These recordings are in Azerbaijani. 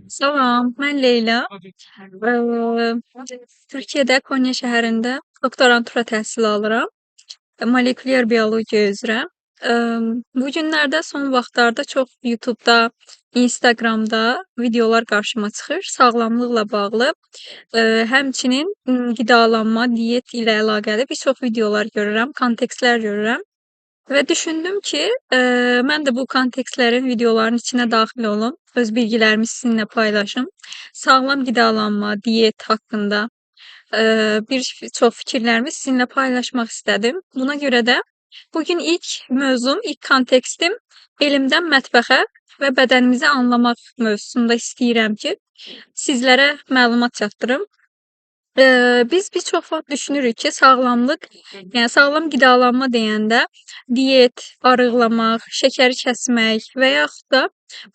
Salam, mən Leyla. Türkiyədə Konya şəhərində doktorantura təhsili alıram. Molekulyar biologiya üzrə. Bu günlərdə son vaxtlarda çox YouTube'da, Instagram'da videolar qarşıma çıxır sağlamlıqla bağlı. Həmçinin qidalanma, diyet ilə əlaqəli bir çox videolar görürəm, kontekstlər görürəm. Və düşündüm ki, mən də bu kontekstlərin, videoların içinə daxil olum, öz bilgilərimi sizinlə paylaşım. Sağlam qidalanma, diyet haqqında çox fikirlərimi sizinlə paylaşmaq istədim. Buna görə də bugün ilk mövzum, ilk kontekstim elmdən mətbəxə və bədənimizi anlamaq mövzusunda istəyirəm ki, sizlərə məlumat çatdırım. Biz bir çox vaxt düşünürük ki, sağlamlıq, yəni sağlam qidalanma deyəndə diyet, arıqlamaq, şəkəri kəsmək və yaxud da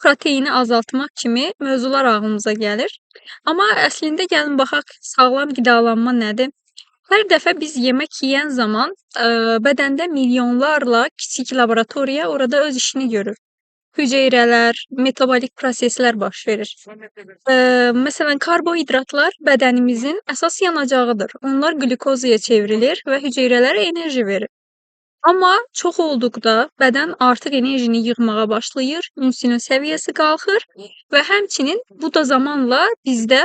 proteini azaltmaq kimi mövzular ağlımıza gəlir. Amma əslində gəlin baxaq, sağlam qidalanma nədir? Hər dəfə biz yemək yeyən zaman bədəndə milyonlarla kiçik laboratoriya orada öz işini görür. Hüceyrələr, metabolik proseslər baş verir. Məsələn, karbohidratlar bədənimizin əsas yanacağıdır. Onlar qlükozaya çevrilir və hüceyrələrə enerji verir. Amma çox olduqda bədən artıq enerjini yığmağa başlayır, insülin səviyyəsi qalxır və həmçinin bu da zamanla bizdə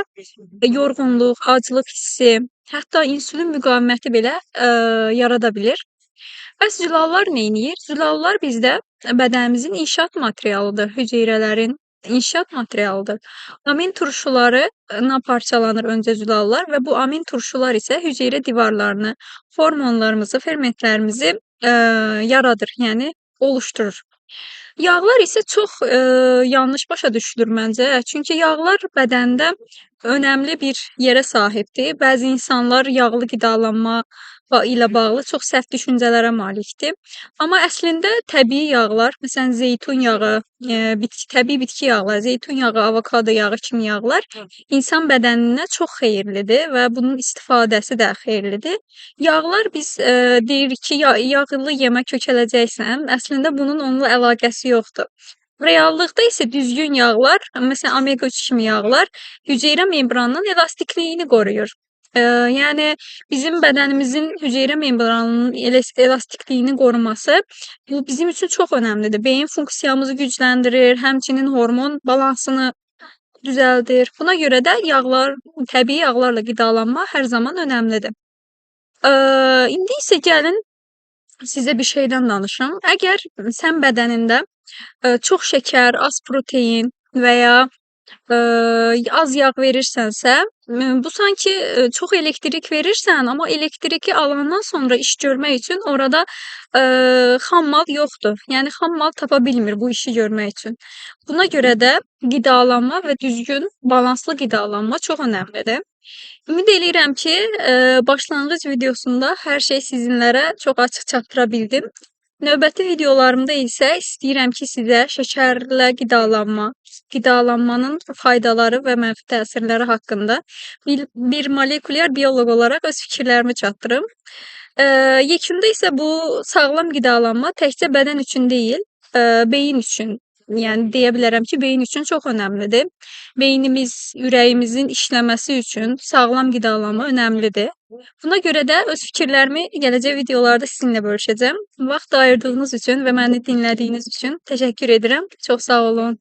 yorğunluq, aclıq hissi, hətta insülin müqaviməti belə yarada bilir. Bəs zülallar neyniyir? Zülallar bizdə bədənimizin inşaat materialıdır, hüceyrələrin inşaat materialıdır. Amin turşularına parçalanır öncə zülallar və bu amin turşular isə hüceyrə divarlarını, hormonlarımızı, fermentlərimizi yaradır, yəni oluşturur. Yağlar isə çox yanlış başa düşülür məncə. Çünki yağlar bədəndə önəmli bir yerə sahibdir. Bəzi insanlar yağlı qidalanma ilə bağlı çox səhv düşüncələrə malikdir. Amma əslində təbii yağlar, məsələn zeytun yağı, təbii bitki yağları, zeytun yağı, avokado yağı kimi yağlar insan bədəninə çox xeyirlidir və bunun istifadəsi də xeyirlidir. Yağlar biz deyirik ki, yağlı yemək kökələcəksən, əslində bunun onunla əlaqəsi yoxdur. Reallıqda isə düzgün yağlar, məsələn omega 3 kimi yağlar hüceyrə membranının elastikliğini qoruyur. Yəni bizim bədənimizin hüceyrə membranının elastikliğini qoruması bu bizim üçün çox önəmlidir. Beyin funksiyamızı gücləndirir, həmçinin hormon balansını düzəldir. Buna görə də yağlar, təbii yağlarla qidalanma hər zaman önəmlidir. İndi isə gəlin sizə bir şeydən danışım. Əgər sən bədənində çox şəkər, az protein və ya az yağ verirsənsə, bu sanki çox elektrik verirsən, amma elektriki alandan sonra iş görmək üçün orada xammal yoxdur. Yəni xammal tapa bilmir bu işi görmək üçün. Buna görə də qidalanma və düzgün, balanslı qidalanma çox önəmlidir. Ümid eləyirəm ki, başlanğıc videosunda hər şey sizinlərə çox açıq çatdıra bildim. Növbəti videolarımda isə istəyirəm ki, sizə şəkərlə qidalanma, qidalanmanın faydaları və mənfi təsirləri haqqında bir molekulyar bioloq olaraq öz fikirlərimi çatdırım. Yekunda isə bu sağlam qidalanma təkcə bədən üçün deyil, beyin üçün, yəni deyə bilərəm ki, beyin üçün çox önəmlidir. Beynimiz, ürəyimizin işləməsi üçün sağlam qidalanma önəmlidir. Buna görə də öz fikirlərimi gələcək videolarda sizinlə bölüşəcəm. Vaxt ayırdığınız üçün və məni dinlədiyiniz üçün təşəkkür edirəm. Çox sağ olun.